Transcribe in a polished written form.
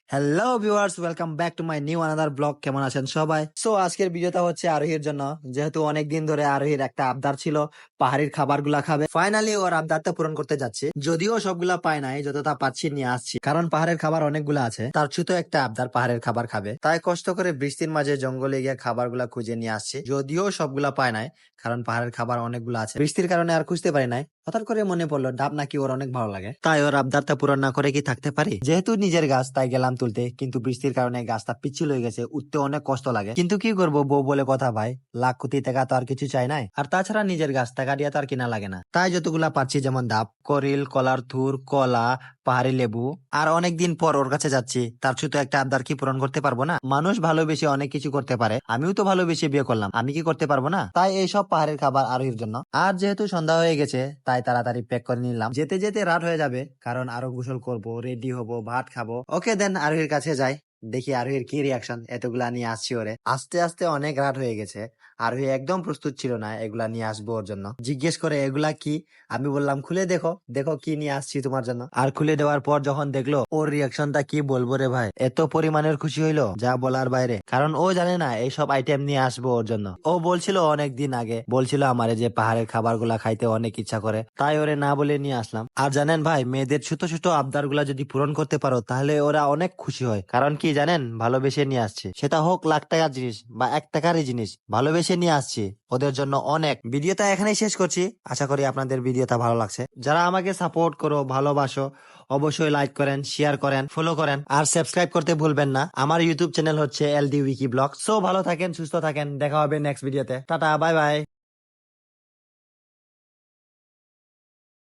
Hello viewers, welcome back to my new another blog. কেমন আছেন সবাই? সো আজকের ভিডিওটা হচ্ছে আরোহীর জন্য, যেহেতু অনেক দিন ধরে আরোহীর একটা আবদার ছিল পাহাড়ির খাবারগুলা খাবে। ফাইনালি ওর আবদারটা পূরণ করতে যাচ্ছি, যদিও সবগুলা পাই নাই, যতটা পাচ্ছি নিয়ে আসছি, কারণ পাহাড়ের খাবার অনেকগুলা আছে। তার ছোট একটা আবদার পাহাড়ের খাবার খাবে, তাই কষ্ট করে বৃষ্টির মাঝে জঙ্গলে গিয়ে খাবারগুলা খুঁজে নিয়ে আসছি, যদিও সবগুলা পাই নাই, কারণ পাহাড়ের খাবার অনেকগুলো আছে। বৃষ্টির কারণে আর খুঁজতে পারি নাই। হঠাৎ করে মনে পড়লো ডাব নাকি ওর অনেক ভালো লাগে, তাই ওর আবদারটা পূরণ না করে কি থাকতে পারি? যেহেতু নিজের গাছ, তাই গেলাম তুলতে, কিন্তু বৃষ্টির কারণে গাছটা পিচ্ছিল হয়ে গেছে, উঠতে অনেক কষ্ট লাগে। কিন্তু কি করবো, বউ বলে কথা ভাই, লাখ কোটি টাকা তো আর কিছু চাই নাই। আর তাছাড়া নিজের গাছ, টাকা দিয়ে তো আর কিনা লাগে না। তাই যতগুলা পাচ্ছি, যেমন ডাব, করিল, কলার থুর, কলা, পাহাড়ি লেবু, আর অনেকদিন পর ওর কাছে যাচ্ছি, তার শুধু একটা আবদার কি পূরণ করতে পারবো না? মানুষ ভালোবেসে অনেক কিছু করতে পারে, আমিও তো ভালোবেসে বিয়ে করলাম, আমি কি করতে পারবো না? তাই এইসব পাহাড়ের খাবার আরোহীর জন্য। আর যেহেতু সন্ধ্যা হয়ে গেছে, তাই তাড়াতাড়ি প্যাক করে নিলাম, যেতে যেতে রাত হয়ে যাবে, কারণ আরো গোসল করব, রেডি হব, ভাত খাবো। ওকে দেন, আরোহীর কাছে যাই, দেখি আরোহীর কি রিয়াকশন। এতগুলা নিয়ে আসছি ওরে, আস্তে আস্তে অনেক রাত হয়ে গেছে। আরোহী একদম প্রস্তুত ছিল না এগুলা নিয়ে আসবো ওর জন্য। জিজ্ঞেস করে এগুলা কি, আমি বললাম খুলে দেখো, দেখো কি নিয়ে আসছি তোমার জন্য। আর খুলে দেওয়ার পর যখন দেখলো, ওর রিয়াকশনটা কি বলবো রে ভাই, এত পরিমাণের খুশি হইলো যা বলার বাইরে। কারণ ও জানে না এইসব আইটেম নিয়ে আসবো ওর জন্য। ও বলছিল অনেক দিন আগে, বলছিল আমারে যে পাহাড়ের খাবার গুলা খাইতে অনেক ইচ্ছা করে, তাই ওরে না বলে নিয়ে আসলাম। আর জানেন ভাই, মেয়েদের ছোট ছোট আবদার গুলা যদি পূরণ করতে পারো, তাহলে ওরা অনেক খুশি হয়। কারণ কি জানেন, ভালোবেসে নিয়ে আসছে, সেটা হোক লাখ টাকার জিনিস বা 1 টাকারই জিনিস, ভালোবেসে নিয়ে আসছি ওদের জন্য অনেক। ভিডিওটা এখানেই শেষ করছি, আশা করি আপনাদের ভিডিওটা ভালো লাগছে। যারা আমাকে সাপোর্ট করো, ভালোবাসো, অবশ্যই লাইক করেন, শেয়ার করেন, ফলো করেন, আর সাবস্ক্রাইব করতে ভুলবেন না। আমার ইউটিউব চ্যানেল হচ্ছে এলডি উইকি ব্লগ। সো ভালো থাকেন, সুস্থ থাকেন, দেখা হবে নেক্সট ভিডিওতে। Tata, bye bye.